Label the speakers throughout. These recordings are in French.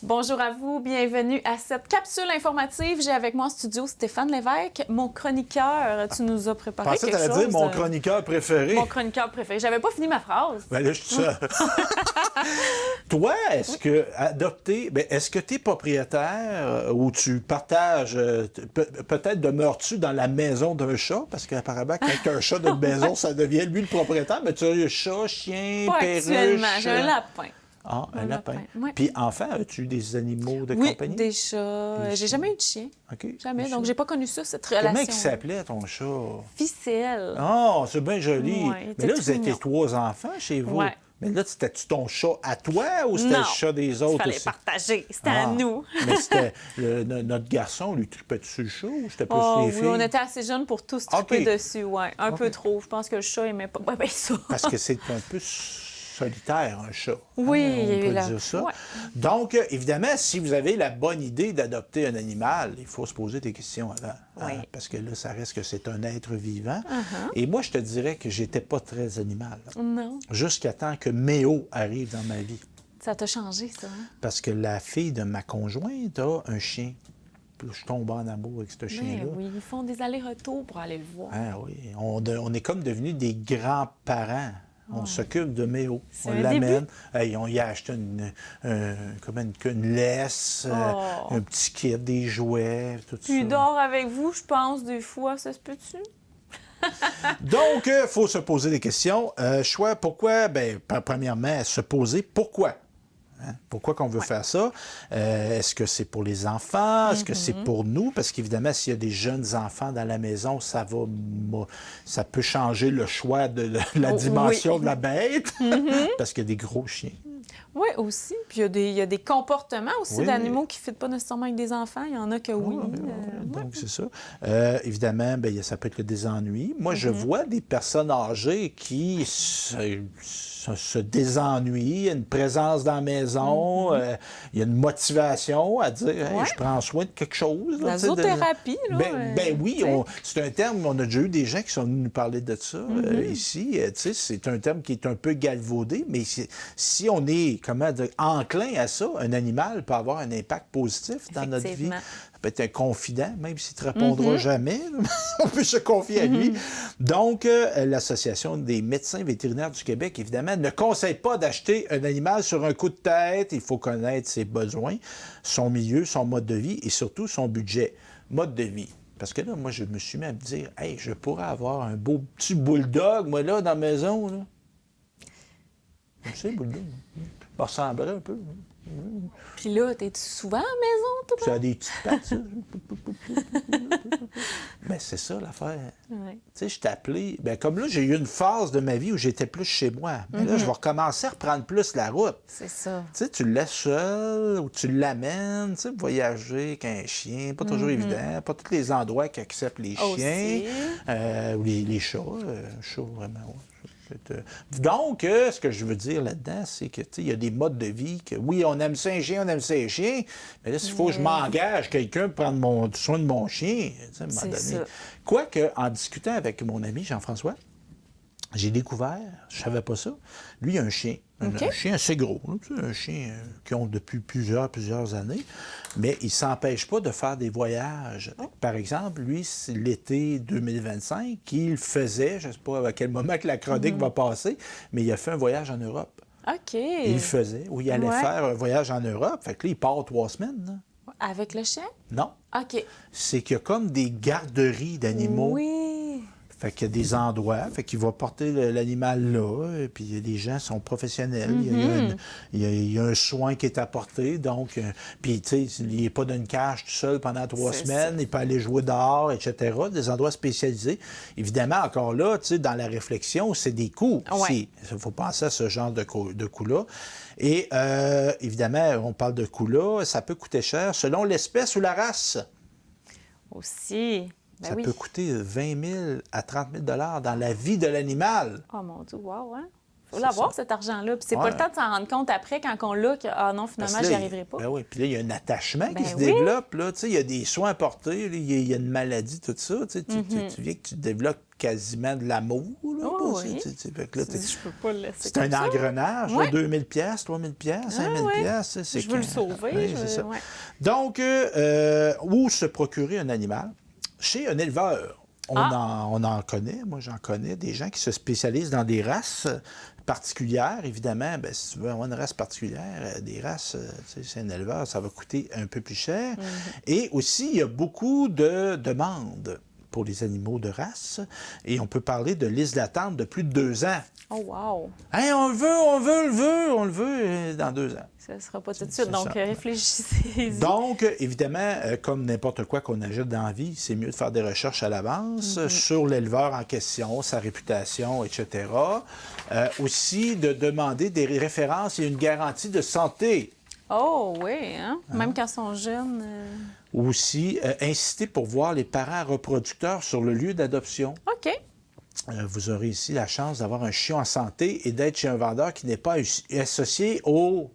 Speaker 1: Bonjour à vous, bienvenue à cette capsule informative. J'ai avec moi en studio Stéphane Lévesque, mon chroniqueur. Tu nous as préparé quelque chose.
Speaker 2: Je pensais que tu allais dire mon chroniqueur préféré.
Speaker 1: Mon chroniqueur préféré. J'avais pas fini ma phrase.
Speaker 2: Ben là, je suis seul. Toi, est-ce que adopter, est-ce que tu es propriétaire ou tu partages, peut-être demeures-tu dans la maison d'un chat? Parce qu'apparemment, quand tu as un chat d'une maison, ça devient lui le propriétaire. Mais tu as un chat, chien,
Speaker 1: Pas
Speaker 2: perruche.
Speaker 1: actuellement, j'ai un lapin.
Speaker 2: Ah, un lapin.
Speaker 1: Ouais.
Speaker 2: Puis, enfant, as-tu des animaux de
Speaker 1: oui,
Speaker 2: compagnie?
Speaker 1: Des chats. J'ai jamais eu de chien.
Speaker 2: OK.
Speaker 1: Jamais. Donc, j'ai pas connu ça, cette relation.
Speaker 2: Comment il s'appelait, ton chat?
Speaker 1: Ficelle.
Speaker 2: Oh, c'est bien joli.
Speaker 1: Ouais,
Speaker 2: mais là, vous
Speaker 1: mignon.
Speaker 2: étiez 3 enfants chez vous.
Speaker 1: Ouais.
Speaker 2: Mais là, c'était-tu ton chat à toi ou c'était le chat des autres
Speaker 1: il fallait
Speaker 2: aussi?
Speaker 1: partager. C'était à nous.
Speaker 2: Mais c'était notre garçon, lui, tripait-tu sur le chat ou c'était plus les filles?
Speaker 1: Oui, on était assez jeunes pour tous triper dessus, ouais. Un peu trop. Je pense que le chat aimait pas ben ça.
Speaker 2: Parce que c'est un peu solitaire, un chat.
Speaker 1: Oui,
Speaker 2: on peut
Speaker 1: là.
Speaker 2: dire ça.
Speaker 1: Ouais.
Speaker 2: Donc, évidemment, si vous avez la bonne idée d'adopter un animal, il faut se poser des questions avant.
Speaker 1: Oui.
Speaker 2: Parce que là, ça reste que c'est un être vivant. Et moi, je te dirais que j'étais pas très animal.
Speaker 1: Non.
Speaker 2: Jusqu'à temps que Méo arrive dans ma vie.
Speaker 1: Ça t'a changé, ça, hein?
Speaker 2: Parce que la fille de ma conjointe a un chien. Puis là, je tombe en amour avec ce chien-là.
Speaker 1: Oui, ils font des allers-retours pour aller le voir.
Speaker 2: Ah oui, on est comme devenus des grands-parents. On s'occupe de Méo. On
Speaker 1: un
Speaker 2: l'amène. Hey, on y a acheté une laisse, un petit kit, des jouets, tout ça.
Speaker 1: Puis il dort avec vous, je pense, des fois. Ça se peut-tu?
Speaker 2: Donc, il faut se poser des questions. Choix, pourquoi? Bien, premièrement, se poser pourquoi. Hein? Pourquoi qu'on veut faire ça? Est-ce que c'est pour les enfants? Est-ce que c'est pour nous? Parce qu'évidemment, s'il y a des jeunes enfants dans la maison, ça peut changer le choix de la dimension de la bête. Parce qu'il y a des gros chiens.
Speaker 1: Oui, aussi. Puis il y a des comportements aussi
Speaker 2: Oui.
Speaker 1: d'animaux qui ne fitent pas nécessairement avec des enfants. Il y en a que oui.
Speaker 2: Donc, c'est ça. Évidemment, ça peut être le désennui. Moi, je vois des personnes âgées qui se désennuient, une présence dans la maison, il y a une motivation à dire hey, je prends soin de quelque chose. Là,
Speaker 1: la zoothérapie, là.
Speaker 2: Oui, c'est un terme, on a déjà eu des gens qui sont venus nous parler de ça ici. C'est un terme qui est un peu galvaudé, mais si on est, comment dire, enclin à ça, un animal peut avoir un impact positif dans notre vie. Ça peut être un confident, même s'il ne te répondra jamais. On peut se confier à lui. Donc, l'Association des médecins vétérinaires du Québec, évidemment, ne conseille pas d'acheter un animal sur un coup de tête. Il faut connaître ses besoins, son milieu, son mode de vie et surtout son budget. Mode de vie. Parce que là, moi, je me suis mis à me dire, hey, je pourrais avoir un beau petit bulldog, moi, là, dans la maison. Là. Tu sais, bulldog. Ça ressemblerait un peu.
Speaker 1: Puis là, t'es-tu souvent à la maison, toi?
Speaker 2: Ça a des petites pattes, ça. Mais c'est ça, l'affaire.
Speaker 1: Ouais.
Speaker 2: Tu sais, je t'ai appelé. Bien, comme là, j'ai eu une phase de ma vie où j'étais plus chez moi. Mais là, je vais recommencer à reprendre plus la route.
Speaker 1: C'est ça.
Speaker 2: Tu sais, tu le laisses seul ou tu l'amènes, tu sais, voyager avec un chien, pas toujours évident. Pas tous les endroits qui acceptent les chiens ou les chats. Chats, vraiment, ouais. Donc, ce que je veux dire là-dedans, c'est que il y a des modes de vie que, oui, on aime ça un chien, on aime ça un chien, mais là, s'il faut que je m'engage quelqu'un pour prendre soin de mon chien, à un moment donné. Quoique, en discutant avec mon ami Jean-François, j'ai découvert, je savais pas ça, lui, il a un chien. Un chien assez gros, un chien qu'ils ont depuis plusieurs années, mais il ne s'empêche pas de faire des voyages. Par exemple, lui, c'est l'été 2025, il faisait, je ne sais pas à quel moment que la chronique va passer, mais il a fait un voyage en Europe.
Speaker 1: OK.
Speaker 2: Il le faisait, où il allait faire un voyage en Europe. Fait que là, il part 3 semaines. Là.
Speaker 1: Avec le chien?
Speaker 2: Non.
Speaker 1: OK.
Speaker 2: C'est qu'il y a comme des garderies d'animaux.
Speaker 1: Oui.
Speaker 2: Fait qu'il y a des endroits, fait qu'il va porter l'animal là, et puis les gens sont professionnels. Il y a un soin qui est apporté, donc, puis tu sais, il n'est pas dans une cage tout seul pendant 3 semaines, il peut aller jouer dehors, etc., des endroits spécialisés. Évidemment, encore là, tu sais, dans la réflexion, c'est des coûts. Il faut penser à ce genre de coûts-là. Et évidemment, on parle de coûts-là, ça peut coûter cher selon l'espèce ou la race.
Speaker 1: Aussi.
Speaker 2: Ça peut coûter 20 000 à 30 000 dans la vie de l'animal.
Speaker 1: Oh mon Dieu, wow, hein? faut l'avoir, cet argent-là. Puis c'est pas le temps de s'en rendre compte après, quand on l'a, que, ah non, finalement, j'y arriverai pas.
Speaker 2: Ben oui, puis là, il y a un attachement qui se
Speaker 1: oui.
Speaker 2: développe. Là. Tu sais, il y a des soins apportés, là, il y a une maladie, tout ça. Tu sais, tu viens que tu développes quasiment de l'amour. Là,
Speaker 1: Oh,
Speaker 2: ça,
Speaker 1: oui.
Speaker 2: fait que là,
Speaker 1: Je peux pas le laisser
Speaker 2: c'est
Speaker 1: comme
Speaker 2: un
Speaker 1: ça.
Speaker 2: engrenage,
Speaker 1: Ouais.
Speaker 2: 2000 pièces, 3000 pièces, 5000 pièces, c'est
Speaker 1: Je veux le sauver.
Speaker 2: Oui,
Speaker 1: je
Speaker 2: c'est
Speaker 1: veux-
Speaker 2: ça.
Speaker 1: ouais.
Speaker 2: Donc, où se procurer un animal? Chez un éleveur. On en connaît, moi j'en connais, des gens qui se spécialisent dans des races particulières. Évidemment, ben, si tu veux avoir une race particulière, des races, c'est un éleveur, ça va coûter un peu plus cher. Et aussi, il y a beaucoup de demandes pour les animaux de race. Et on peut parler de liste d'attente de plus de 2 ans.
Speaker 1: Oh, wow.
Speaker 2: Hey, on le veut dans 2 ans.
Speaker 1: Ça ne sera pas tout de suite.
Speaker 2: C'est
Speaker 1: Donc,
Speaker 2: ça.
Speaker 1: réfléchissez-y.
Speaker 2: Donc, évidemment, comme n'importe quoi qu'on achète dans la vie, c'est mieux de faire des recherches à l'avance sur l'éleveur en question, sa réputation, etc. Aussi, de demander des références et une garantie de santé.
Speaker 1: Oh, oui, hein? Même quand ils sont jeunes.
Speaker 2: Aussi, insister pour voir les parents reproducteurs sur le lieu d'adoption.
Speaker 1: OK.
Speaker 2: Vous aurez ici la chance d'avoir un chien en santé et d'être chez un vendeur qui n'est pas associé au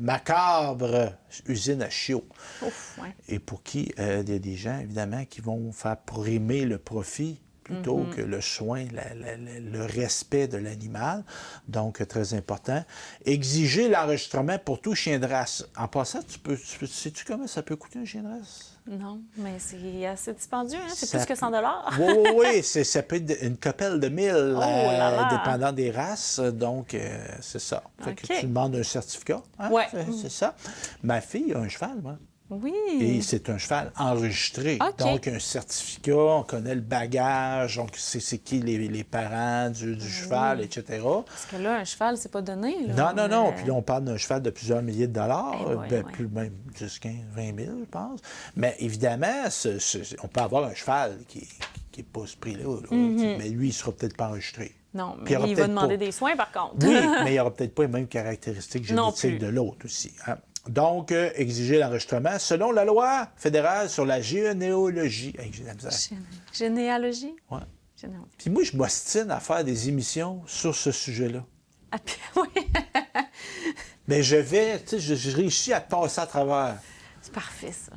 Speaker 2: macabre usine à chiots.
Speaker 1: Ouf, ouais.
Speaker 2: Et pour qui il y a des gens, évidemment, qui vont faire primer le profit plutôt que le soin, le respect de l'animal. Donc, très important. Exiger l'enregistrement pour tout chien de race. En passant, sais-tu comment ça peut coûter un chien de race?
Speaker 1: Non, mais c'est assez dispendieux, hein? C'est
Speaker 2: Ça
Speaker 1: plus que 100
Speaker 2: Oui, ça peut être une copelle de 1000,
Speaker 1: là là.
Speaker 2: dépendant des races. Donc, c'est ça. Fait que
Speaker 1: OK.
Speaker 2: tu demandes un certificat. Hein?
Speaker 1: Ouais.
Speaker 2: C'est ça. Ma fille a un cheval, moi.
Speaker 1: Oui.
Speaker 2: Et c'est un cheval enregistré.
Speaker 1: OK.
Speaker 2: Donc, un certificat, on connaît le bagage, on sait c'est qui les parents du cheval, etc.
Speaker 1: Parce que là, un cheval, c'est pas donné. Là.
Speaker 2: Non. Puis là, on parle d'un cheval de plusieurs milliers de dollars,
Speaker 1: Eh oui, oui.
Speaker 2: plus même 10, 15, 20 000, je pense. Mais évidemment, on peut avoir un cheval qui n'est pas ce prix-là. Là. Mais lui, il ne sera peut-être pas enregistré.
Speaker 1: Non, mais
Speaker 2: Puis
Speaker 1: il va demander des soins, par contre.
Speaker 2: Oui, mais il n'y aura peut-être pas les mêmes caractéristiques
Speaker 1: Non
Speaker 2: génétiques
Speaker 1: plus.
Speaker 2: de l'autre aussi. Hein. Donc, exiger l'enregistrement selon la loi fédérale sur la généalogie. Hey, j'ai de la misère.
Speaker 1: Généalogie?
Speaker 2: Ouais.
Speaker 1: Généalogie.
Speaker 2: Puis moi, je m'ostine à faire des émissions sur ce sujet-là.
Speaker 1: Ah, puis, oui.
Speaker 2: Mais je réussis à passer à travers.
Speaker 1: C'est parfait, ça.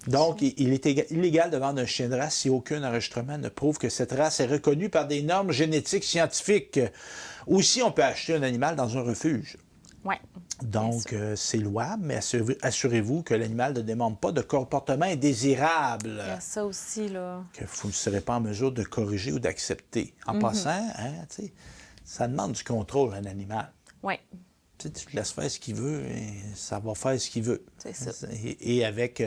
Speaker 2: Donc, il est illégal de vendre un chien de race si aucun enregistrement ne prouve que cette race est reconnue par des normes génétiques scientifiques. Ou si on peut acheter un animal dans un refuge.
Speaker 1: Oui.
Speaker 2: Donc, c'est louable, mais assurez-vous que l'animal ne demande pas de comportement indésirable
Speaker 1: Il y a ça aussi, là.
Speaker 2: que vous ne serez pas en mesure de corriger ou d'accepter. En passant, hein, ça demande du contrôle, un animal.
Speaker 1: Oui.
Speaker 2: Tu le laisses faire ce qu'il veut, et ça va faire ce qu'il veut.
Speaker 1: C'est ça.
Speaker 2: Et avec, tu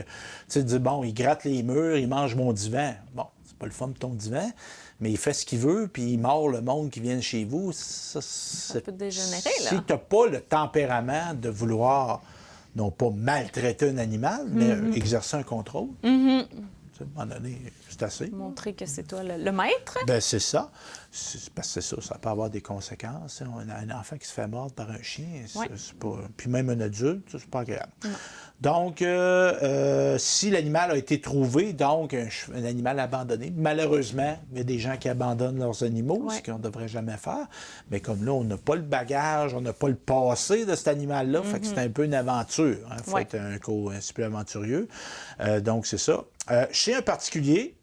Speaker 2: sais, dis, bon, il gratte les murs, il mange mon divan. Bon, c'est pas le fun de ton divan, mais il fait ce qu'il veut, puis il mord le monde qui vient chez vous. Ça
Speaker 1: peut dégénérer, là.
Speaker 2: Si tu n'as pas le tempérament de vouloir, non pas maltraiter un animal, mais exercer un contrôle, tu sais, à un moment donné, c'est assez.
Speaker 1: Montrer que c'est toi le maître.
Speaker 2: Ben c'est ça. Parce que c'est ça peut avoir des conséquences. Hein. On a un enfant qui se fait mordre par un chien, c'est pas... Puis même un adulte, c'est pas agréable.
Speaker 1: Non.
Speaker 2: Donc, si l'animal a été trouvé, donc un animal abandonné, malheureusement, il y a des gens qui abandonnent leurs animaux, ce qu'on ne devrait jamais faire. Mais comme là, on n'a pas le bagage, on n'a pas le passé de cet animal-là, fait que c'est un peu une aventure. Il faut être un petit peu aventurieux. Donc, c'est ça. Chez un particulier,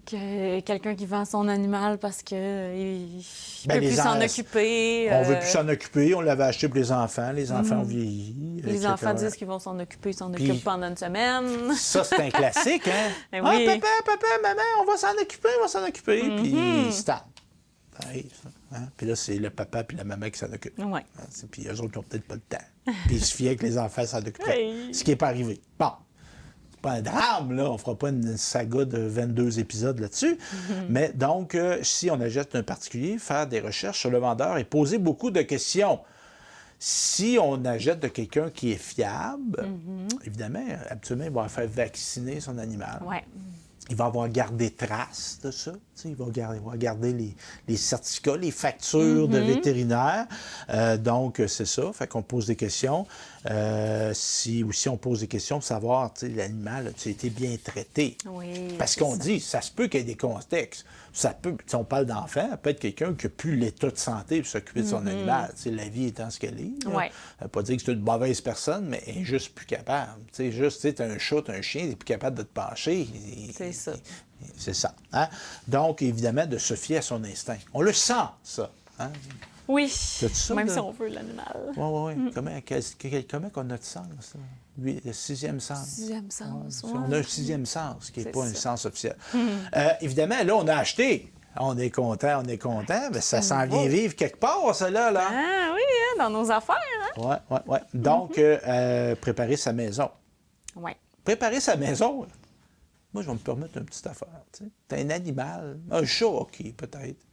Speaker 1: Que quelqu'un qui vend son animal parce qu'il ne
Speaker 2: Ben,
Speaker 1: peut
Speaker 2: les
Speaker 1: plus s'en occuper.
Speaker 2: on ne veut plus s'en occuper, on l'avait acheté pour les enfants ont vieilli.
Speaker 1: Les
Speaker 2: etc.
Speaker 1: enfants disent qu'ils vont s'en occuper, ils s'en
Speaker 2: Puis-
Speaker 1: occupent pendant une semaine.
Speaker 2: Ça, c'est un classique, hein?
Speaker 1: Eh
Speaker 2: Ah,
Speaker 1: oui.
Speaker 2: papa, maman, on va s'en occuper, Puis ils se tapent. Ça arrive, ça, hein? Puis là, c'est le papa puis la maman qui s'en occupent.
Speaker 1: Oui.
Speaker 2: Hein, puis eux autres, ils n'ont peut-être pas le temps. Puis ils se fiaient que les enfants s'en occuperaient.
Speaker 1: Oui.
Speaker 2: Ce qui n'est pas arrivé. Bon. C'est pas un drame, là. On fera pas une saga de 22 épisodes là-dessus. Mais donc, si on achète un particulier, faire des recherches sur le vendeur et poser beaucoup de questions. Si on achète de quelqu'un qui est fiable, évidemment, habituellement, il va faire vacciner son animal.
Speaker 1: Oui.
Speaker 2: il va avoir gardé trace de ça. Il va garder les certificats, les factures de vétérinaire. Donc, c'est ça. Fait qu'on pose des questions. Si on pose des questions pour savoir, l'animal a été bien traité.
Speaker 1: Oui,
Speaker 2: parce qu'on dit, ça se peut qu'il y ait des contextes. Ça peut, si on parle d'enfant, peut-être quelqu'un qui n'a plus l'état de santé pour s'occuper de son animal. La vie étant ce qu'elle est.
Speaker 1: Ouais.
Speaker 2: Ça ne veut pas dire que c'est une mauvaise personne, mais elle est juste plus capable. Tu as un chat, tu as un chien, tu n'es plus capable de te pencher.
Speaker 1: C'est ça.
Speaker 2: C'est ça. Hein? Donc, évidemment, de se fier à son instinct. On le sent, ça. Hein?
Speaker 1: Oui,
Speaker 2: Ça,
Speaker 1: même si on veut l'animal.
Speaker 2: Oui. Comment qu'on a de sens? Ça? Le sixième sens.
Speaker 1: Sixième sens,
Speaker 2: Ouais. On a un sixième sens, qui n'est pas un
Speaker 1: ça.
Speaker 2: sens officiel. Évidemment, là, on a acheté. On est content, mais ça s'en vient vivre quelque part, ça, là.
Speaker 1: Ah oui, hein, dans nos affaires, hein?
Speaker 2: Oui. Donc, préparer sa maison.
Speaker 1: Oui.
Speaker 2: Préparer sa maison, moi, je vais me permettre une petite affaire. Tu as un animal, un chat, OK, peut-être.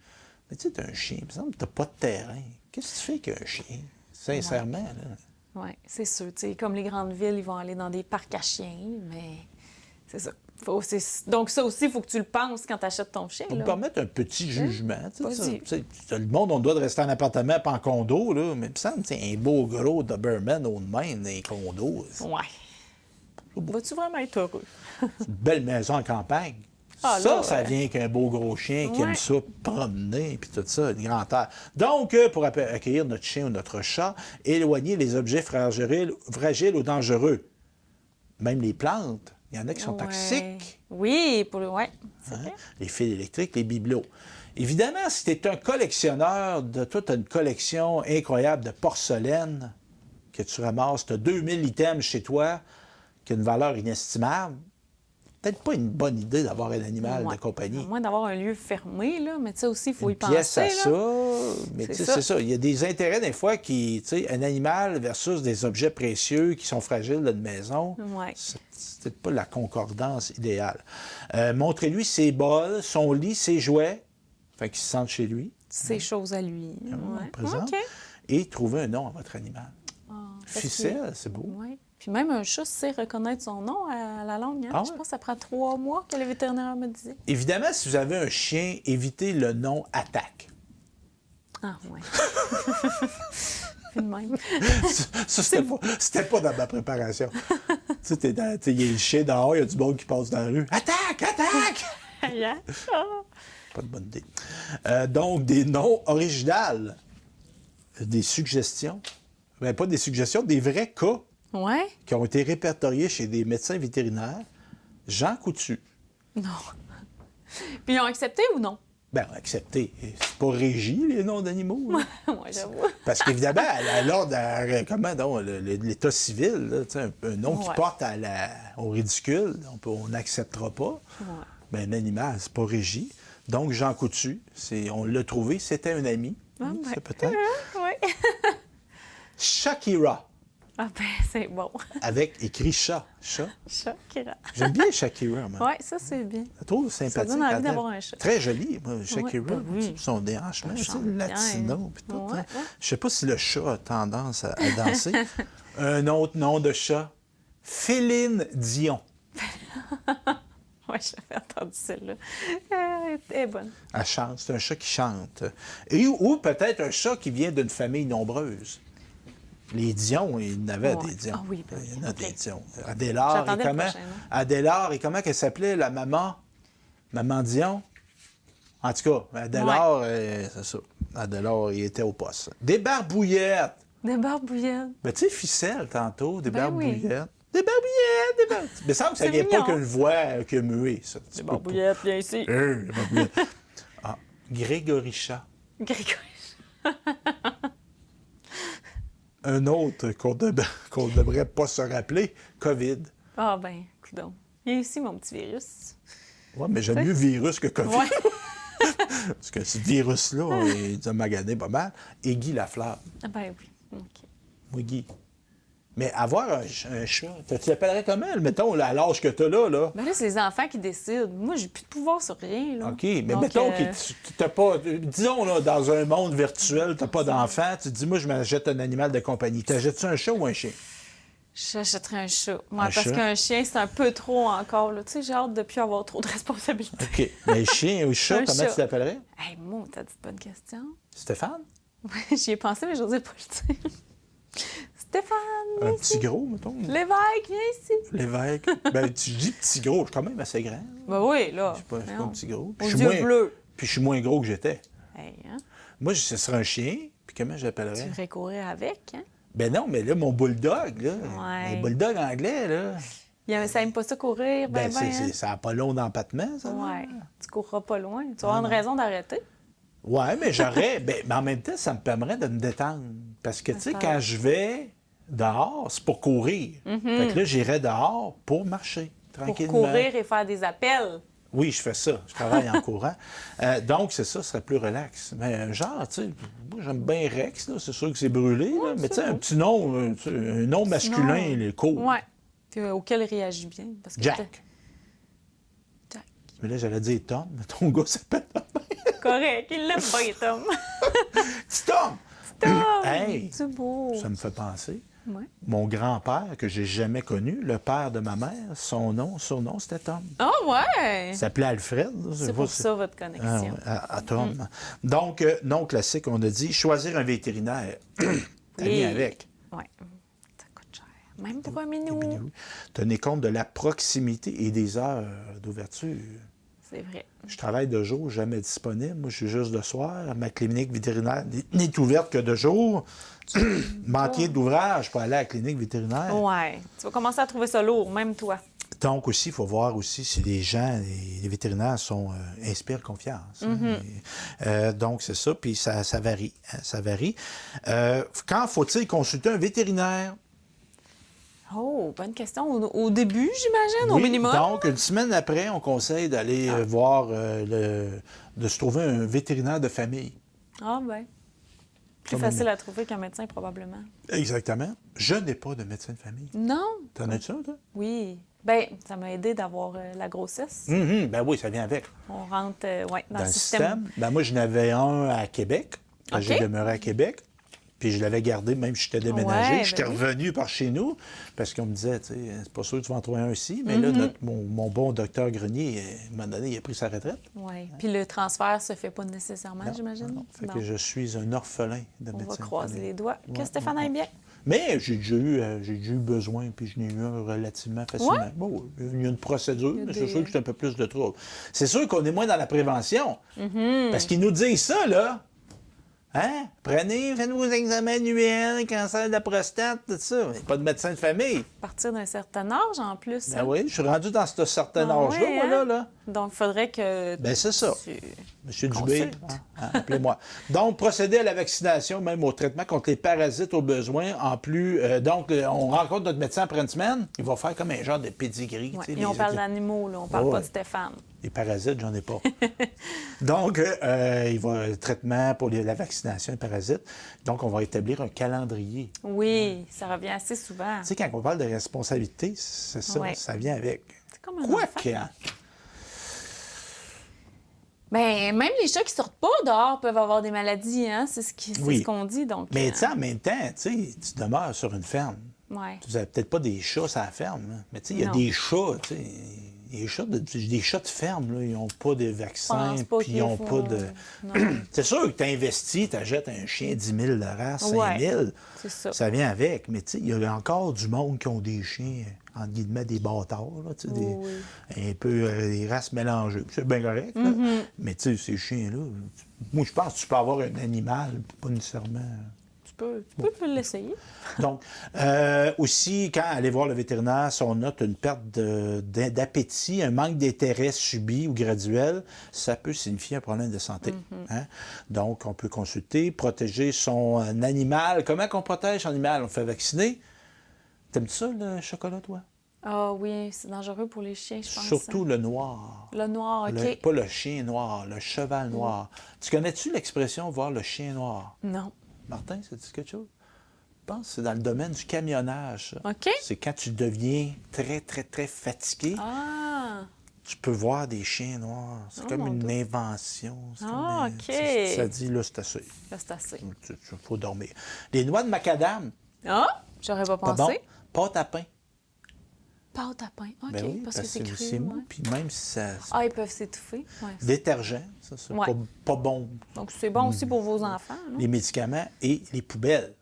Speaker 2: Mais tu sais, tu as un chien, par exemple, tu n'as pas de terrain. Qu'est-ce que tu fais qu'un chien? Sincèrement, là.
Speaker 1: Oui, c'est sûr. T'sais, comme les grandes villes, ils vont aller dans des parcs à chiens, mais c'est ça. Donc, ça aussi, il faut que tu le penses quand tu achètes ton chien.
Speaker 2: On me permettre un petit jugement.
Speaker 1: Vas-y.
Speaker 2: Le monde, on doit de rester en appartement, pas en condo, là. Mais il me semble que un beau gros Doberman au de même dans les condos.
Speaker 1: Oui. Vas-tu vraiment être heureux?
Speaker 2: C'est une belle maison en campagne.
Speaker 1: Ah,
Speaker 2: ça,
Speaker 1: là,
Speaker 2: ça vient qu'un beau gros chien qui aime
Speaker 1: Ouais.
Speaker 2: ça promener, puis tout ça, une grande terre. Donc, pour accueillir notre chien ou notre chat, éloigner les objets fragiles ou dangereux. Même les plantes, il y en a qui sont toxiques.
Speaker 1: Oui, c'est vrai.
Speaker 2: Les fils électriques, les bibelots. Évidemment, si tu es un collectionneur, toi, tu as une collection incroyable de porcelaine que tu ramasses, tu as 2000 items chez toi qui ont une valeur inestimable, peut-être pas une bonne idée d'avoir un animal de compagnie.
Speaker 1: À moins d'avoir un lieu fermé, là, mais tu sais aussi, il faut y
Speaker 2: Une pièce
Speaker 1: penser.
Speaker 2: à
Speaker 1: Là.
Speaker 2: ça, mais tu sais, c'est ça. Il y a des intérêts des fois qui, tu sais, un animal versus des objets précieux qui sont fragiles d'une maison,
Speaker 1: Ouais.
Speaker 2: c'est peut-être pas la concordance idéale. Montrez-lui ses bols, son lit, ses jouets, afin qu'il se sente chez lui.
Speaker 1: Ces choses à lui.
Speaker 2: On
Speaker 1: Ouais.
Speaker 2: présente.
Speaker 1: OK.
Speaker 2: Et trouver un nom à votre animal.
Speaker 1: Parce
Speaker 2: Ficelle, c'est beau.
Speaker 1: Oui. Puis même un chat sait reconnaître son nom à la longue. Hein?
Speaker 2: Ah ouais?
Speaker 1: Je pense que ça prend 3 mois que le vétérinaire me disait.
Speaker 2: Évidemment, si vous avez un chien, évitez le nom attaque.
Speaker 1: Ah, oui. Puis de même.
Speaker 2: Ça, c'était pas dans ma préparation. Tu sais, il y a le chien dehors, il y a du monde qui passe dans la rue. Attaque! Attaque!
Speaker 1: Hein? Ah.
Speaker 2: Pas de bonne idée. Donc, des noms originaux. Des suggestions. Ben, pas des suggestions, des vrais cas
Speaker 1: Ouais?
Speaker 2: qui ont été répertoriés chez des médecins vétérinaires. Jean Coutu.
Speaker 1: Non. Puis ils ont accepté ou non?
Speaker 2: Ben, accepté. C'est pas régi, les noms d'animaux. là.
Speaker 1: Moi, j'avoue.
Speaker 2: Parce qu'évidemment, à l'ordre, comment donc, l'état civil, là, tu sais, un nom qui
Speaker 1: Ouais.
Speaker 2: porte au ridicule, on n'acceptera pas.
Speaker 1: Ouais.
Speaker 2: Ben, un animal, c'est pas régi. Donc, Jean Coutu, on l'a trouvé, c'était un ami. Oui,
Speaker 1: ben.
Speaker 2: c'est peut-être.
Speaker 1: Oui.
Speaker 2: Shakira,
Speaker 1: Ah ben, c'est bon.
Speaker 2: avec écrit chat. Chat.
Speaker 1: Shakira.
Speaker 2: J'aime bien Shakira, moi.
Speaker 1: Oui, ça, c'est bien.
Speaker 2: Je la trouve sympathique.
Speaker 1: donne envie
Speaker 2: Elle
Speaker 1: d'avoir un chat.
Speaker 2: Très jolie, moi, Shakira.
Speaker 1: ben oui.
Speaker 2: Son déhanchement, tu sais,
Speaker 1: chante
Speaker 2: le
Speaker 1: bien.
Speaker 2: latino. Puis tout,
Speaker 1: Ouais,
Speaker 2: hein.
Speaker 1: ouais.
Speaker 2: Je sais pas si le chat a tendance à danser. Un autre nom de chat, Féline Dion.
Speaker 1: Oui, j'avais entendu celle-là. Elle est bonne.
Speaker 2: Elle chante, c'est un chat qui chante. Ou peut-être un chat qui vient d'une famille nombreuse. Les Dion, il y en avait
Speaker 1: Ouais.
Speaker 2: des Dion.
Speaker 1: Ah oui, ben oui,
Speaker 2: Il y en a
Speaker 1: ok.
Speaker 2: des Dion. Adélard, et
Speaker 1: J'attendais le
Speaker 2: comment?
Speaker 1: prochain, hein.
Speaker 2: Adélard, et comment qu'elle s'appelait, la maman? Maman Dion? En tout cas, Adélard, c'est ça. Adélard, il était au poste. Des barbouillettes.
Speaker 1: Des barbouillettes.
Speaker 2: Ben, tu sais, ficelle, tantôt, des
Speaker 1: Ben oui.
Speaker 2: barbouillettes. Des barbouillettes, des barbouillettes. Mais ça que ça
Speaker 1: C'est
Speaker 2: vient pas
Speaker 1: mignon.
Speaker 2: qu'une voix que muée, ça. Tu
Speaker 1: Des
Speaker 2: peux pas-
Speaker 1: barbouillettes, bien ici.
Speaker 2: des barbouillettes. Ah, Grégory Chat.
Speaker 1: Grégory.
Speaker 2: Un autre qu'on ne devrait pas se rappeler, COVID.
Speaker 1: Ah ben, coudonc. Il y a ici mon petit virus.
Speaker 2: Oui, mais j'aime mieux virus que COVID.
Speaker 1: Ouais.
Speaker 2: Parce que ce virus-là, il a magané pas mal. Et Guy Lafleur.
Speaker 1: Ah ben oui. OK.
Speaker 2: Oui, Guy. Mais avoir un chat, tu l'appellerais comment, mettons, là, à l'âge que tu as là?
Speaker 1: Ben là, c'est les enfants qui décident. Moi, j'ai plus de pouvoir sur rien, là.
Speaker 2: OK, mais
Speaker 1: Donc,
Speaker 2: mettons que tu n'as pas... Disons, là, dans un monde virtuel, tu n'as pas d'enfant, tu te dis, moi, je m'achète un animal de compagnie. T'achètes-tu un chat ou un chien?
Speaker 1: J'achèterais un chat. Moi,
Speaker 2: Un
Speaker 1: parce
Speaker 2: chat?
Speaker 1: qu'un chien, c'est un peu trop encore. Là. Tu sais, j'ai hâte de plus avoir trop de responsabilités.
Speaker 2: OK. Mais chien ou chat,
Speaker 1: Un
Speaker 2: comment
Speaker 1: chat.
Speaker 2: tu l'appellerais?
Speaker 1: Hey, moi, t'as dit de bonne question.
Speaker 2: Stéphane?
Speaker 1: J'y ai pensé, mais j'osais pas le dire. Stéphane,
Speaker 2: Un
Speaker 1: viens
Speaker 2: petit
Speaker 1: ici.
Speaker 2: gros, mettons.
Speaker 1: L'évêque, viens ici.
Speaker 2: L'évêque. Ben, tu dis petit gros, je suis quand même assez grand.
Speaker 1: Ben oui, là.
Speaker 2: Je suis pas un
Speaker 1: Voyons.
Speaker 2: petit gros.
Speaker 1: Aux
Speaker 2: je suis
Speaker 1: yeux bleus.
Speaker 2: Puis je suis moins gros que j'étais.
Speaker 1: Hey, hein?
Speaker 2: Moi, ce serait un chien. Puis comment je
Speaker 1: Tu
Speaker 2: l'appellerais?
Speaker 1: irais courir avec, hein?
Speaker 2: Ben non, mais là, mon bulldog, là.
Speaker 1: Ouais.
Speaker 2: Un bulldog anglais, là.
Speaker 1: Ça aime pas ça courir,
Speaker 2: Ben,
Speaker 1: ben, hein?
Speaker 2: ça n'a pas long d'empattement, ça.
Speaker 1: Ouais. Tu courras pas loin. Tu vas avoir une raison d'arrêter.
Speaker 2: Ouais, mais j'aurais. Mais en même temps, ça me permettrait de me détendre. Parce que, tu sais, quand je vais dehors, c'est pour courir. Fait que là, j'irais dehors pour marcher,
Speaker 1: Pour
Speaker 2: tranquillement.
Speaker 1: courir et faire des appels.
Speaker 2: Oui, je fais ça. Je travaille en courant. Donc, c'est ça, ce serait plus relax. Mais genre, tu sais, moi, j'aime bien Rex, là. C'est sûr que c'est brûlé, là. Mais tu sais, un petit nom, tu sais, un nom masculin, il est cool.
Speaker 1: Ouais. Puis, auquel il réagit bien. Parce que
Speaker 2: Jack.
Speaker 1: Jack.
Speaker 2: Mais là, j'allais dire Tom, mais ton gars s'appelle Tom.
Speaker 1: Correct. Il l'aime pas, Tom.
Speaker 2: Petit Tom!
Speaker 1: Tom!
Speaker 2: Hey!
Speaker 1: C'est beau.
Speaker 2: Ça me fait penser.
Speaker 1: Ouais.
Speaker 2: Mon grand-père, que j'ai jamais connu, le père de ma mère, son nom, c'était Tom.
Speaker 1: Ah ouais!
Speaker 2: Il s'appelait Alfred. là.
Speaker 1: C'est pour ça votre
Speaker 2: Ah,
Speaker 1: connexion.
Speaker 2: ouais, à Tom. Donc, non classique, on a dit choisir un vétérinaire. T'as mis avec.
Speaker 1: Oui. Ça coûte cher. Même pour un minou.
Speaker 2: Tenez compte de la proximité et des heures d'ouverture.
Speaker 1: C'est vrai.
Speaker 2: Je travaille de jour, jamais disponible. Moi, je suis juste de soir. Ma clinique vétérinaire n'est ouverte que de jour. Manquer d'ouvrage pour aller à la clinique vétérinaire.
Speaker 1: Ouais. Tu vas commencer à trouver ça lourd, même toi.
Speaker 2: Donc aussi, il faut voir aussi si les gens, les vétérinaires inspirent confiance. hein. Donc, c'est ça. Puis ça varie. hein, ça varie. Quand faut-il consulter un vétérinaire?
Speaker 1: Oh, bonne question. Au début, j'imagine, au
Speaker 2: Oui,
Speaker 1: minimum.
Speaker 2: donc, une semaine après, on conseille d'aller voir, de se trouver un vétérinaire de famille.
Speaker 1: Ah ben. Plus
Speaker 2: Comme
Speaker 1: facile à trouver qu'un médecin, probablement.
Speaker 2: Exactement. Je n'ai pas de médecin de famille.
Speaker 1: Non.
Speaker 2: T'en as-tu ça, toi?
Speaker 1: Oui. Ben, ça m'a aidé d'avoir la grossesse.
Speaker 2: Ben oui, ça vient avec.
Speaker 1: On rentre dans
Speaker 2: Dans
Speaker 1: le système.
Speaker 2: Ben moi, je n'avais un à Québec. Quand
Speaker 1: OK.
Speaker 2: j'ai demeuré à Québec. Puis je l'avais gardé, même si j'étais déménagé.
Speaker 1: Ouais,
Speaker 2: J'étais
Speaker 1: ben oui.
Speaker 2: revenu par chez nous, parce qu'on me disait, tu sais, c'est pas sûr que tu vas en trouver un ici. Mais là, mon bon docteur Grenier, à un moment donné, il a pris sa retraite.
Speaker 1: Oui. Puis le transfert se fait pas nécessairement, j'imagine.
Speaker 2: Non. Fait
Speaker 1: Non.
Speaker 2: que je suis un orphelin de
Speaker 1: On
Speaker 2: médecin
Speaker 1: va
Speaker 2: de
Speaker 1: croiser
Speaker 2: famille.
Speaker 1: les doigts. Que
Speaker 2: Ouais,
Speaker 1: Stéphane
Speaker 2: ouais,
Speaker 1: aille bien.
Speaker 2: Mais j'ai déjà eu besoin, puis je n'ai eu un relativement facilement.
Speaker 1: Ouais?
Speaker 2: Bon, il y a une procédure, mais c'est
Speaker 1: des-
Speaker 2: sûr que c'est un peu plus de trouble. C'est sûr qu'on est moins dans la prévention. Parce qu'ils nous disent ça, là. Hein? Prenez, faites vos examens annuels, cancer de la prostate, tout ça. Mais pas de médecin de famille.
Speaker 1: À partir d'un certain âge, en plus.
Speaker 2: Ben
Speaker 1: hein.
Speaker 2: oui, je suis rendu dans ce certain
Speaker 1: Ah
Speaker 2: âge-là,
Speaker 1: ouais,
Speaker 2: moi,
Speaker 1: hein?
Speaker 2: là.
Speaker 1: Donc, il faudrait que
Speaker 2: Ben c'est ça.
Speaker 1: tu...
Speaker 2: Monsieur Dubé,
Speaker 1: Consulte.
Speaker 2: appelez-moi. Donc, procéder à la vaccination, même au traitement contre les parasites au besoin, en plus. Donc, on rencontre notre médecin après une semaine, il va faire comme un genre de pedigree.
Speaker 1: Ouais.
Speaker 2: tu sais,
Speaker 1: Et on
Speaker 2: les-
Speaker 1: parle d'animaux, là. On parle
Speaker 2: Ouais,
Speaker 1: pas
Speaker 2: ouais.
Speaker 1: de Stéphane.
Speaker 2: Les parasites, j'en ai pas. Donc, il va traitement pour la vaccination des parasites. Donc, on va établir un calendrier.
Speaker 1: Oui, ça revient assez souvent.
Speaker 2: Tu sais, quand on parle de responsabilité, c'est ça,
Speaker 1: Ouais.
Speaker 2: ça vient avec.
Speaker 1: C'est comme un
Speaker 2: Quoi
Speaker 1: enfant.
Speaker 2: que, hein?
Speaker 1: Ben, même les chats qui sortent pas dehors peuvent avoir des maladies, hein? C'est
Speaker 2: Oui.
Speaker 1: ce qu'on dit, donc...
Speaker 2: Mais tu sais, en même temps, tu sais, tu demeures sur une ferme.
Speaker 1: Ouais.
Speaker 2: Tu n'avez peut-être pas des chats sur la ferme, là. Mais tu sais, il y a
Speaker 1: Non.
Speaker 2: des chats, tu sais. Les chats des chats de ferme, là, ils n'ont pas de vaccin,
Speaker 1: pense pas
Speaker 2: puis ils n'ont
Speaker 1: qu'ils
Speaker 2: pas
Speaker 1: font-
Speaker 2: de...
Speaker 1: Non.
Speaker 2: C'est sûr que tu investis, tu achètes un chien 10 000 de race, 5
Speaker 1: Ouais,
Speaker 2: 000,
Speaker 1: c'est ça.
Speaker 2: ça vient avec. Mais tu sais, il y a encore du monde qui ont des chiens, entre guillemets, des bâtards, là, tu sais,
Speaker 1: Oui.
Speaker 2: un peu des races mélangées. C'est bien correct, là. Mais tu sais, ces chiens-là, moi, je pense que tu peux avoir un animal, pas nécessairement...
Speaker 1: Tu peux l'essayer.
Speaker 2: Donc, aussi, quand aller voir le vétérinaire, si on note une perte d'appétit, un manque d'intérêt subi ou graduel, ça peut signifier un problème de santé. hein. Donc, on peut consulter, protéger son animal. Comment qu'on protège son animal? On fait vacciner. T'aimes-tu ça, le chocolat, toi?
Speaker 1: Ah oui, c'est dangereux pour les chiens, je pense.
Speaker 2: Surtout le noir.
Speaker 1: Le noir, OK.
Speaker 2: Pas le chien noir, le cheval noir. Tu connais-tu l'expression « voir le chien noir » ?
Speaker 1: Non.
Speaker 2: Martin, ça te dit quelque chose? Je pense que c'est dans le domaine du camionnage. Ça.
Speaker 1: OK.
Speaker 2: C'est quand tu deviens très, très, très fatigué,
Speaker 1: Ah,
Speaker 2: tu peux voir des chiens noirs. C'est
Speaker 1: Oh,
Speaker 2: comme
Speaker 1: mon
Speaker 2: une
Speaker 1: Dieu.
Speaker 2: invention. C'est
Speaker 1: Ah,
Speaker 2: comme,
Speaker 1: OK.
Speaker 2: ça dit, là, c'est assez.
Speaker 1: là, c'est assez.
Speaker 2: Il faut dormir. Les noix de macadam,
Speaker 1: Ah, j'aurais pas
Speaker 2: pas
Speaker 1: pensé.
Speaker 2: bon. Pâte à pain.
Speaker 1: Pâte à pain. OK,
Speaker 2: Ben oui,
Speaker 1: parce que c'est cru.
Speaker 2: c'est mou,
Speaker 1: ouais.
Speaker 2: puis même si ça...
Speaker 1: Ah, ils peuvent s'étouffer. Ouais.
Speaker 2: Détergent, ça, c'est
Speaker 1: Ouais.
Speaker 2: pas bon.
Speaker 1: Donc, c'est bon aussi pour vos enfants. Non?
Speaker 2: Les médicaments et les poubelles.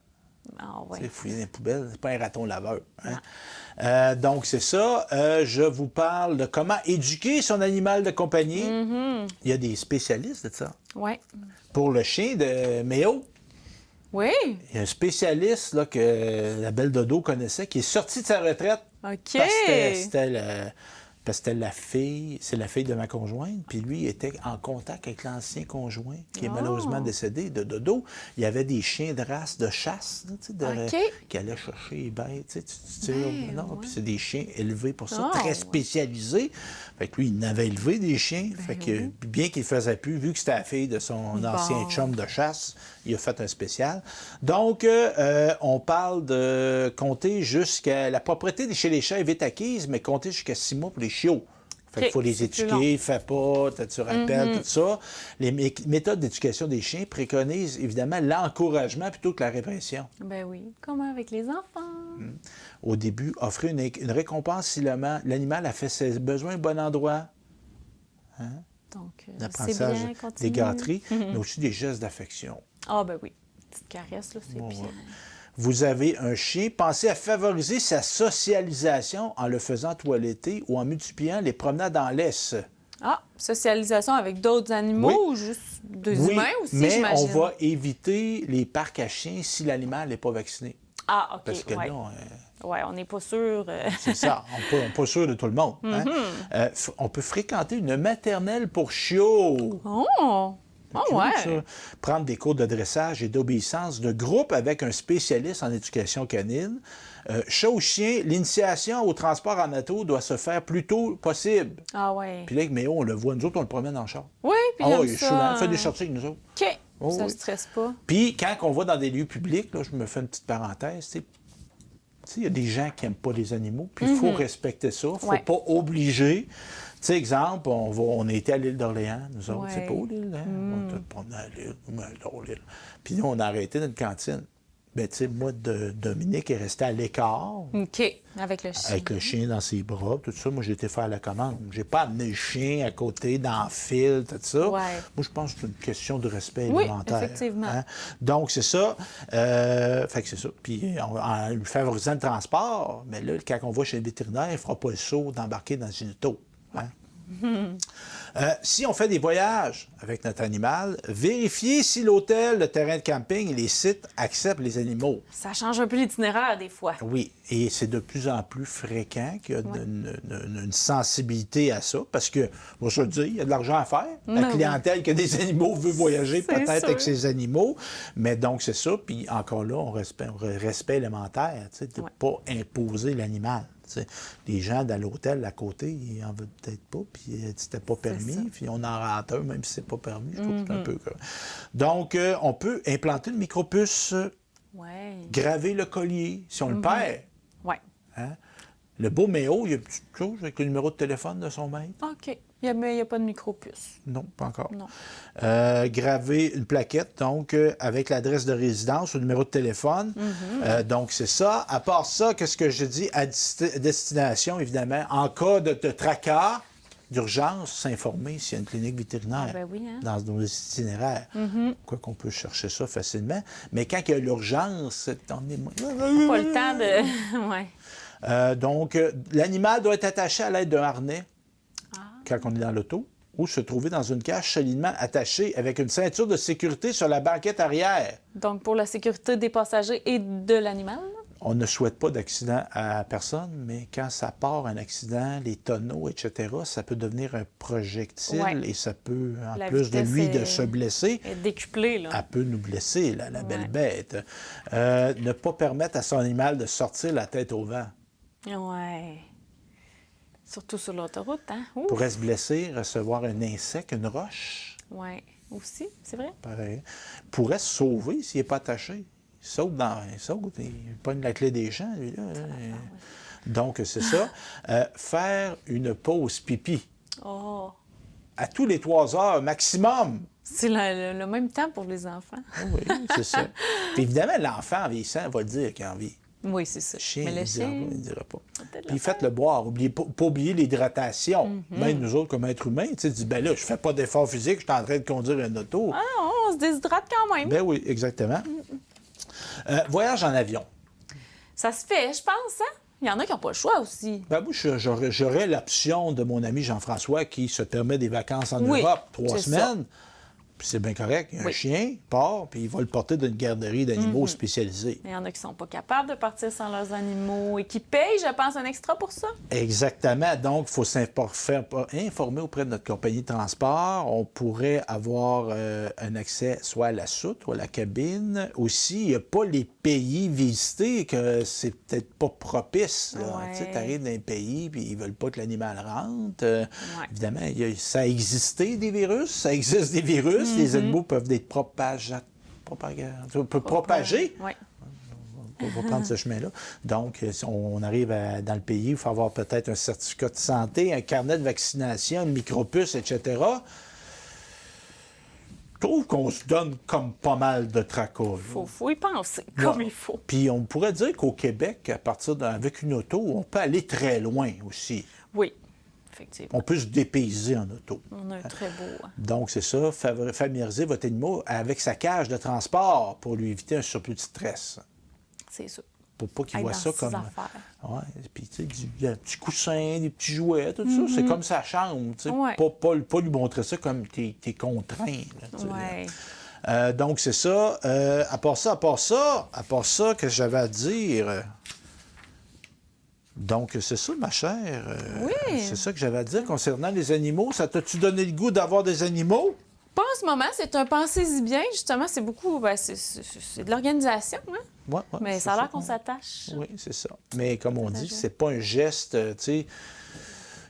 Speaker 1: Ah,
Speaker 2: Tu sais,
Speaker 1: ouais.
Speaker 2: fouiller dans les poubelles, c'est pas un raton laveur. Hein? Donc, c'est ça. Je vous parle de comment éduquer son animal de compagnie. Il y a des spécialistes de ça.
Speaker 1: Ouais.
Speaker 2: Pour le chien de Méo,
Speaker 1: Oui.
Speaker 2: il y a un spécialiste là, que la belle Dodo connaissait qui est sorti de sa retraite
Speaker 1: OK.
Speaker 2: parce que c'était la fille, c'est la fille de ma conjointe, puis lui était en contact avec l'ancien conjoint qui est malheureusement décédé de Dodo. Il y avait des chiens de race de chasse, là, tu sais,
Speaker 1: OK.
Speaker 2: qui allaient chercher les bêtes, tu sais, tu tires,
Speaker 1: Ben,
Speaker 2: non,
Speaker 1: ouais.
Speaker 2: puis c'est des chiens élevés pour ça,
Speaker 1: Ah,
Speaker 2: très
Speaker 1: ouais.
Speaker 2: spécialisés. Fait que lui, il avait élevé des chiens, fait que
Speaker 1: oui.
Speaker 2: bien qu'il ne faisait plus, vu que c'était la fille de son ancien
Speaker 1: Bon.
Speaker 2: chum de chasse, il a fait un spécial. Donc, on parle de compter jusqu'à... La propriété chez les chats est vite acquise, mais compter jusqu'à 6 mois pour les chiots. Fait qu'il faut les
Speaker 1: c'est plus long.
Speaker 2: éduquer, fais pas, tu rappelles, tout ça. Les méthodes d'éducation des chiens préconisent évidemment l'encouragement plutôt que la répression.
Speaker 1: Ben oui, comme avec les enfants.
Speaker 2: Au début, offrir une récompense si l'animal a fait ses besoins au bon endroit.
Speaker 1: Donc, c'est
Speaker 2: L'apprentissage
Speaker 1: bien,
Speaker 2: des
Speaker 1: continue.
Speaker 2: gâteries, mais aussi des gestes d'affection.
Speaker 1: Ah, ben oui. Petite caresse, là, c'est
Speaker 2: Bon,
Speaker 1: bien.
Speaker 2: ouais. Vous avez un chien, pensez à favoriser sa socialisation en le faisant toiletter ou en multipliant les promenades en laisse.
Speaker 1: Ah, socialisation avec d'autres animaux
Speaker 2: Oui.
Speaker 1: ou juste des
Speaker 2: Oui,
Speaker 1: humains aussi,
Speaker 2: mais
Speaker 1: j'imagine?
Speaker 2: on va éviter les parcs à chiens si l'animal n'est pas vacciné.
Speaker 1: Ah, OK,
Speaker 2: Parce que
Speaker 1: ouais.
Speaker 2: là,
Speaker 1: Ouais, on n'est pas sûr.
Speaker 2: c'est ça, on n'est pas sûr de tout le monde. Hein? On peut fréquenter une maternelle pour chiots.
Speaker 1: Oh! Oh,
Speaker 2: Cute,
Speaker 1: ouais.
Speaker 2: ça. Prendre des cours de dressage et d'obéissance de groupe avec un spécialiste en éducation canine. Chat ou chien, l'initiation au transport en auto doit se faire plus tôt possible.
Speaker 1: Ah, ouais.
Speaker 2: Puis là, avec Méo, on le voit, nous autres, on le promène en char.
Speaker 1: Oui, puis
Speaker 2: Ah
Speaker 1: il aime
Speaker 2: oui, il est choulant.
Speaker 1: ça.
Speaker 2: Fait des sorties avec nous autres.
Speaker 1: OK.
Speaker 2: Oh,
Speaker 1: ça ne
Speaker 2: oui.
Speaker 1: stresse pas.
Speaker 2: Puis quand on va dans des lieux publics, là, je me fais une petite parenthèse, tu sais, il y a des gens qui n'aiment pas les animaux, puis il faut respecter ça. Il ne faut
Speaker 1: Ouais.
Speaker 2: pas obliger. Tu sais, exemple, on a été à l'île d'Orléans, nous autres.
Speaker 1: Ouais.
Speaker 2: C'est pas où l'île, hein? On était promené à l'île, on adore l'île. Puis nous, on a arrêté dans une cantine. Ben, tu sais, moi, Dominique est resté à l'écart.
Speaker 1: OK. Avec le chien.
Speaker 2: Avec le chien dans ses bras, tout ça. Moi, j'ai été faire la commande. J'ai pas amené le chien à côté, dans le fil, tout ça.
Speaker 1: Ouais.
Speaker 2: Moi, je pense que c'est une question de respect
Speaker 1: Oui,
Speaker 2: élémentaire.
Speaker 1: effectivement.
Speaker 2: Hein. Donc, c'est ça. Fait que c'est ça. Puis, en lui favorisant le transport, mais là, quand on va chez le vétérinaire, il ne fera pas le saut d'embarquer dans une auto. Hein. Si on fait des voyages avec notre animal, vérifiez si l'hôtel, le terrain de camping et les sites acceptent les animaux.
Speaker 1: Ça change un peu l'itinéraire des fois.
Speaker 2: Oui, et c'est de plus en plus fréquent qu'il y a une sensibilité à ça, parce que, on va se le dire, il y a de l'argent à faire. La
Speaker 1: oui.
Speaker 2: clientèle qui a des animaux veut voyager
Speaker 1: C'est
Speaker 2: peut-être
Speaker 1: sûr.
Speaker 2: avec ses animaux, mais donc c'est ça, puis encore là, on respect élémentaire, tu sais, de ne pas imposer l'animal. Tu sais. Les gens dans l'hôtel à côté, ils en veulent peut-être pas, puis c'était pas permis, puis on en rentre un, même si c'est pas permis. Je trouve que c'est un peu... Donc, on peut implanter une micropuce,
Speaker 1: Ouais.
Speaker 2: graver le collier, si on le perd.
Speaker 1: Ouais.
Speaker 2: Hein? Le beau Méo, il y a une petite chose avec le numéro de téléphone de son maître?
Speaker 1: OK. Mais il n'y a pas de micropuce.
Speaker 2: Non, pas encore.
Speaker 1: Non.
Speaker 2: Graver une plaquette, donc, avec l'adresse de résidence ou le numéro de téléphone. Donc, c'est ça. À part ça, qu'est-ce que je dis? À destination, évidemment, en cas de tracas, d'urgence, s'informer s'il y a une clinique vétérinaire
Speaker 1: Ah, ben oui, hein?
Speaker 2: dans nos itinéraires. Quoi qu'on peut chercher ça facilement. Mais quand il y a l'urgence, on est...
Speaker 1: Pas le temps de. Ouais.
Speaker 2: Donc, l'animal doit être attaché à l'aide d'un harnais quand on est dans l'auto ou se trouver dans une cage solidement attachée avec une ceinture de sécurité sur la banquette arrière.
Speaker 1: Donc, pour la sécurité des passagers et de l'animal?
Speaker 2: On ne souhaite pas d'accident à personne, mais quand ça part, un accident, les tonneaux, etc., ça peut devenir un projectile et ça peut, en
Speaker 1: La
Speaker 2: plus de
Speaker 1: vitesse
Speaker 2: lui,
Speaker 1: est-
Speaker 2: de se blesser,
Speaker 1: est décuplé, là.
Speaker 2: elle peut nous blesser, la belle bête. Ne pas permettre à son animal de sortir la tête au vent.
Speaker 1: Ouais. Surtout sur l'autoroute, hein? Ouf.
Speaker 2: Pourrait se blesser, recevoir un insecte, une roche,
Speaker 1: Ouais. Aussi, c'est vrai?
Speaker 2: pareil. Pourrait se sauver s'il n'est pas attaché. Il saute, il pogne la clé des champs, lui, là. Donc, c'est ça. Faire une pause pipi
Speaker 1: Oh.
Speaker 2: à tous les 3 heures maximum.
Speaker 1: C'est le même temps pour les enfants.
Speaker 2: Ah oui, c'est ça. Puis évidemment, l'enfant en vieillissant va le dire qu'il a envie.
Speaker 1: Oui, c'est ça.
Speaker 2: Chien,
Speaker 1: Mais le chien,
Speaker 2: il ne dira pas.
Speaker 1: peut-être
Speaker 2: Puis
Speaker 1: le
Speaker 2: faites-le boire. Oubliez pas oublier l'hydratation. Même nous autres, comme êtres humains, tu sais, dis, ben là, je fais pas d'effort physique, je suis en train de conduire un auto.
Speaker 1: Ah, on se déshydrate quand même.
Speaker 2: Ben oui, exactement. Voyage en avion.
Speaker 1: Ça se fait, je pense, hein? Il y en a qui n'ont pas le choix aussi.
Speaker 2: Ben moi, j'aurais l'option de mon ami Jean-François qui se permet des vacances en
Speaker 1: Oui,
Speaker 2: Europe, 3
Speaker 1: c'est ça.
Speaker 2: semaines. Puis c'est bien correct. Il y a un
Speaker 1: Oui.
Speaker 2: chien, il part, puis il va le porter d'une garderie d'animaux spécialisée.
Speaker 1: Il y en a qui sont pas capables de partir sans leurs animaux et qui payent, je pense, un extra pour ça.
Speaker 2: Exactement. Donc, il faut faire informer auprès de notre compagnie de transport. On pourrait avoir un accès soit à la soute ou à la cabine. Aussi, il n'y a pas les pays visités, que c'est peut-être pas propice.
Speaker 1: Ouais.
Speaker 2: Tu sais, arrives dans un pays puis ils veulent pas que l'animal rentre.
Speaker 1: Ouais.
Speaker 2: Évidemment, ça a existé des virus. Ça existe des virus. Les animaux peuvent être propagés.
Speaker 1: Oui.
Speaker 2: On va prendre ce chemin-là. Donc, si on arrive dans le pays, il faut avoir peut-être un certificat de santé, un carnet de vaccination, une micropuce, etc. Je trouve qu'on se donne comme pas mal de tracas.
Speaker 1: Faut y penser comme
Speaker 2: Non.
Speaker 1: il faut.
Speaker 2: Puis on pourrait dire qu'au Québec, avec une auto, on peut aller très loin aussi.
Speaker 1: Oui, effectivement.
Speaker 2: On peut se dépayser en auto.
Speaker 1: On a un très beau.
Speaker 2: Donc, c'est ça, familiariser votre animal avec sa cage de transport pour lui éviter un surplus de stress.
Speaker 1: C'est ça.
Speaker 2: Pour pas qu'il
Speaker 1: Être
Speaker 2: voit
Speaker 1: dans
Speaker 2: ça
Speaker 1: ses
Speaker 2: comme.
Speaker 1: affaires.
Speaker 2: Ouais, puis tu sais, des petits coussins, des petits jouets, tout ça, c'est comme sa chambre, tu sais.
Speaker 1: Ouais.
Speaker 2: Pas lui montrer ça comme t'es contraint. Là, tu sais, là.
Speaker 1: Ouais.
Speaker 2: Donc, c'est ça. À part ça, qu'est-ce que j'avais à dire? Donc, c'est ça, ma chère.
Speaker 1: Oui.
Speaker 2: C'est ça que j'avais à dire concernant les animaux. Ça t'a-tu donné le goût d'avoir des animaux?
Speaker 1: Pas en ce moment, c'est un pensez-y bien. Justement, c'est beaucoup. Ben, c'est de l'organisation, hein?
Speaker 2: Ouais,
Speaker 1: Mais
Speaker 2: c'est
Speaker 1: ça a l'air qu'on
Speaker 2: ouais.
Speaker 1: s'attache.
Speaker 2: Oui, c'est ça. Mais comme on dit, c'est pas un geste, tu sais.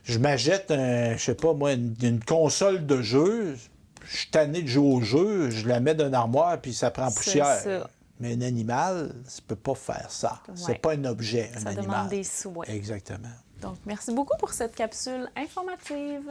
Speaker 2: Je m'achète, je sais pas moi, une console de jeu, je suis tanné de jouer au jeu, je la mets dans une armoire puis ça prend
Speaker 1: C'est
Speaker 2: poussière.
Speaker 1: ça.
Speaker 2: Mais un animal, ça peut pas faire ça.
Speaker 1: Ouais.
Speaker 2: C'est pas un objet, un
Speaker 1: Ça
Speaker 2: animal.
Speaker 1: demande des souhaits.
Speaker 2: Exactement.
Speaker 1: Donc, merci beaucoup pour cette capsule informative.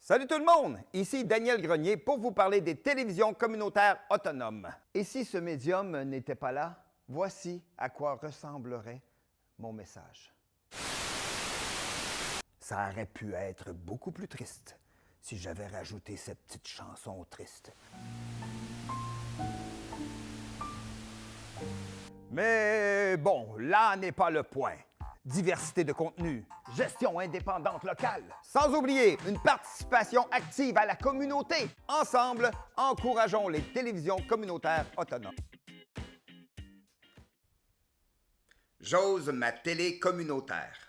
Speaker 3: Salut tout le monde! Ici Daniel Grenier pour vous parler des télévisions communautaires autonomes. Et si ce médium n'était pas là, voici à quoi ressemblerait mon message. Ça aurait pu être beaucoup plus triste si j'avais rajouté cette petite chanson triste. Mais bon, là n'est pas le point. diversité de contenu, gestion indépendante locale, sans oublier une participation active à la communauté. Ensemble, encourageons les télévisions communautaires autonomes. J'ose ma télé communautaire.